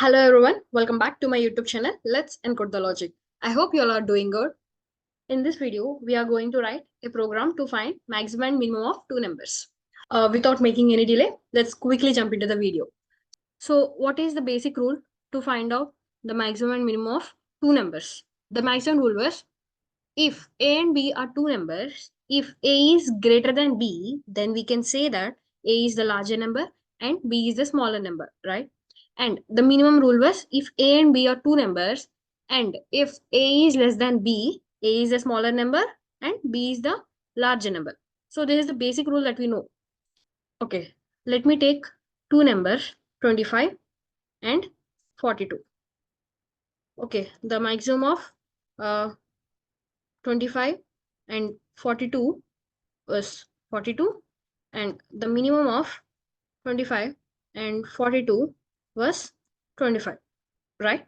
Hello everyone, welcome back to my YouTube channel. Let's encode the logic. I hope you all are doing good. In this video, we are going to write a program to find maximum and minimum of two numbers. Without making any delay, let's quickly jump into the video. So what is the basic rule to find out the maximum and minimum of two numbers? The maximum rule was if A and B are two numbers, if A is greater than B, then we can say that A is the larger number and B is the smaller number, right? And the minimum rule was if A and B are two numbers and if A is less than B, A is the smaller number and B is the larger number. So this is the basic rule that we know. Okay, let me take two numbers, 25 and 42. Okay, the maximum of 25 and 42 was 42 and the minimum of 25 and 42 was 25, right?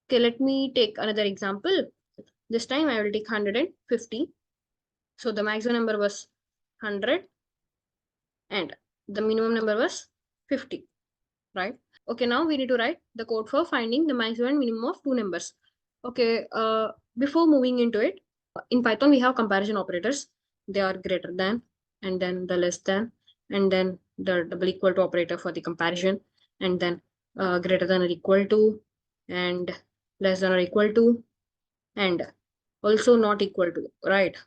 Okay, let me take another example. This time I will take 150. So the maximum number was 100 and the minimum number was 50, right? Okay, now we need to write the code for finding the maximum and minimum of two numbers. Okay, before moving into it, in Python we have comparison operators. They are greater than and then the less than and then the double equal to operator for the comparison and then greater than or equal to and less than or equal to and also not equal to, right?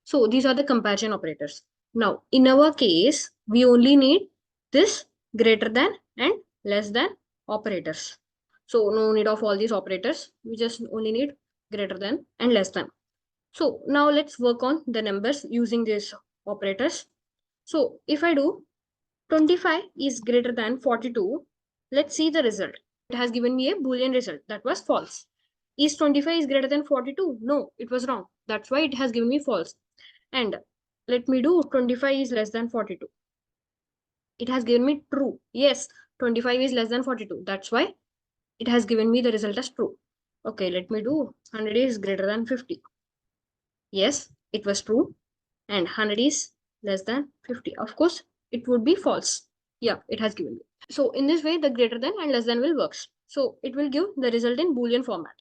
So these are the comparison operators. Now in our case, we only need this greater than and less than operators. So no need of all these operators. We just only need greater than and less than. So now let's work on the numbers using these operators. So if I do 25 is greater than 42, let's see the result. It has given me a Boolean result that was false. Is 25 is greater than 42? No, it was wrong. That's why it has given me false. And let me do 25 is less than 42. It has given me true. Yes, 25 is less than 42. That's why it has given me the result as true. Okay, let me do 100 is greater than 50. Yes, it was true. And 100 is less than 50. Of course, it would be false. Yeah, it has given me. So in this way, the greater than and less than will works. So it will give the result in Boolean format.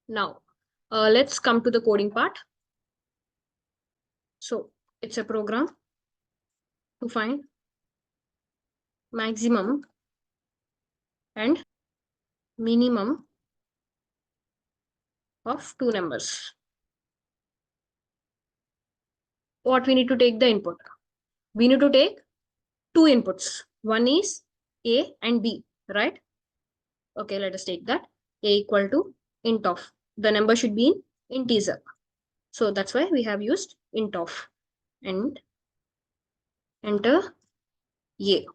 Now, let's come to the coding part. So it's a program to find maximum and minimum of two numbers. What we need to take the input? We need to take two inputs. One is A and B, right? Okay, let us take that. A equal to int of. The number should be in integer. So that's why we have used int of. And enter A.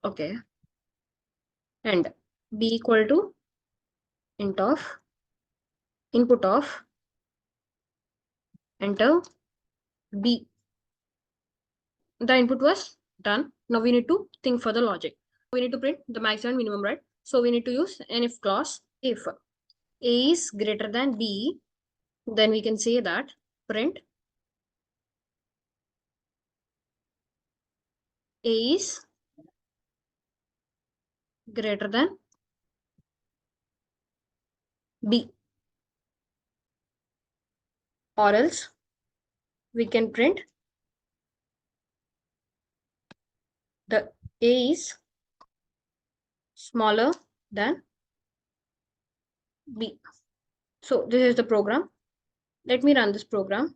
Okay. And B equal to int of input of enter B. The input was done. Now we need to think for the logic. We need to print the maximum and minimum, right? So we need to use an if clause. If A is greater than B, then we can say that print A is greater than B. Or else we can print the A is smaller than B. So this is the program. Let me run this program.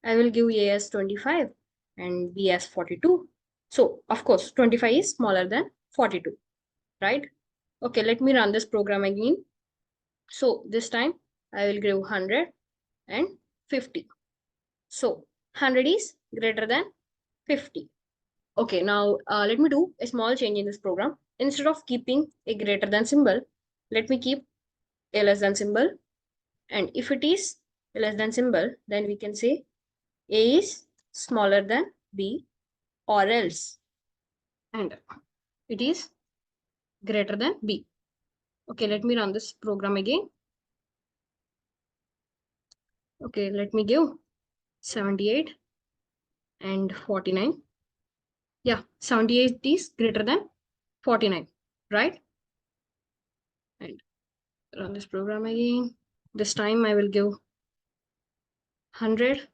I will give A as 25 and B as 42. So of course 25 is smaller than 42, right? Okay, let me run this program again. So this time I will give 100 and 50. So 100 is greater than 50. Okay, now let me do a small change in this program. Instead of keeping a greater than symbol, let me keep a less than symbol. And if it is a less than symbol, then we can say A is smaller than B or else. And it is greater than B. Okay, let me run this program again. Okay, let me give 78 and 49. Yeah, 78 is greater than 49, right? And run this program again. This time I will give 100,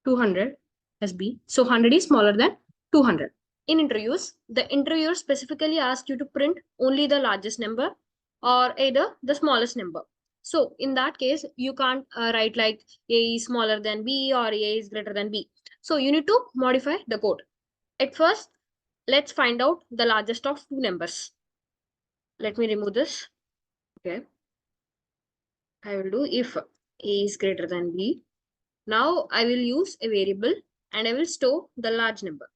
200 as B. So 100 is smaller than 200. In interviews, the interviewer specifically asks you to print only the largest number or either the smallest number. So in that case, you can't write like A is smaller than B or A is greater than B. So you need to modify the code. At first, let's find out the largest of two numbers. Let me remove this. Okay. I will do if A is greater than B. Now I will use a variable and I will store the large number.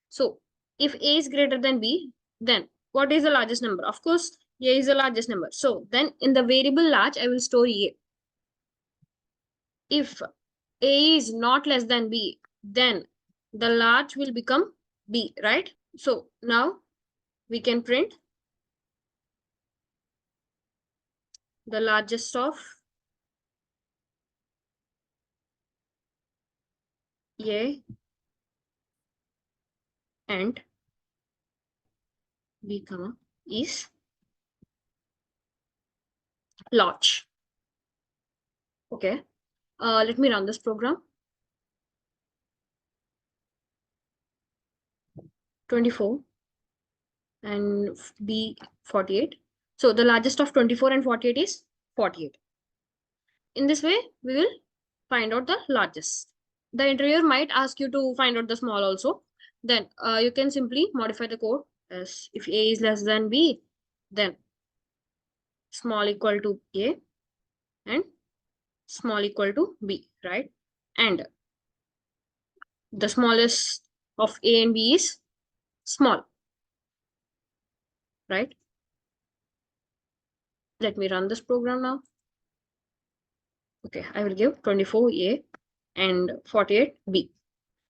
So if A is greater than B, then what is the largest number? Of course, A is the largest number. So then in the variable large, I will store A. If A is not less than B, then the large will become B, right? So now we can print the largest of A and B, comma, is large. Okay. Let me run this program. 24 and B 48. So the largest of 24 and 48 is 48. In this way, we will find out the largest. The interviewer might ask you to find out the small also. Then you can simply modify the code as if A is less than B, then small equal to A and small equal to B, right? And the smallest of A and B is small, right? Let me run this program now. Okay, I will give 24A and 48B.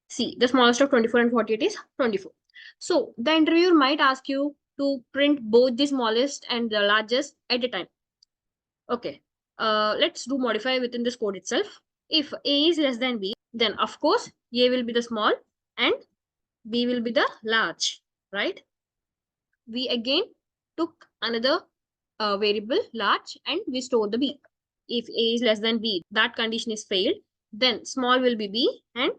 See, the smallest of 24 and 48 is 24. So the interviewer might ask you to print both the smallest and the largest at a time. Okay, let's do modify within this code itself. If A is less than B, then of course A will be the small and B will be the large, right? We again took another variable large and we store the B. If A is less than B, that condition is failed, then small will be B and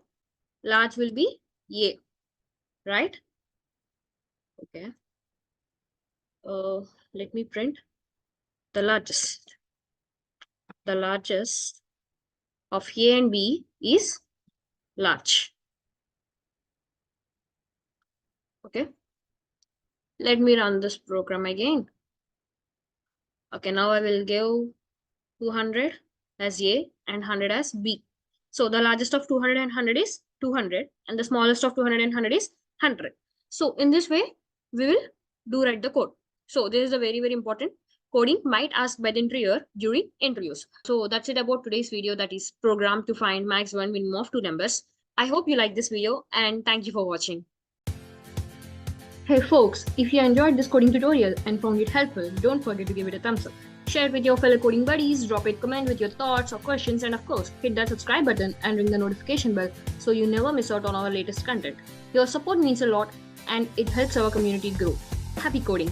large will be A, right? Okay. Let me print the largest. The largest of A and B is large. Okay. Let me run this program again. Okay, now I will give 200 as A and 100 as B. So the largest of 200 and 100 is 200 and the smallest of 200 and 100 is 100. So in this way, we will do write the code. So this is a very, very important coding might asked by the interviewer during interviews. So that's it about today's video, that is programmed to find maximum and minimum of two numbers. I hope you like this video and thank you for watching. Hey folks, if you enjoyed this coding tutorial and found it helpful, don't forget to give it a thumbs up. Share it with your fellow coding buddies, drop a comment with your thoughts or questions, and of course, hit that subscribe button and ring the notification bell so you never miss out on our latest content. Your support means a lot and it helps our community grow. Happy coding!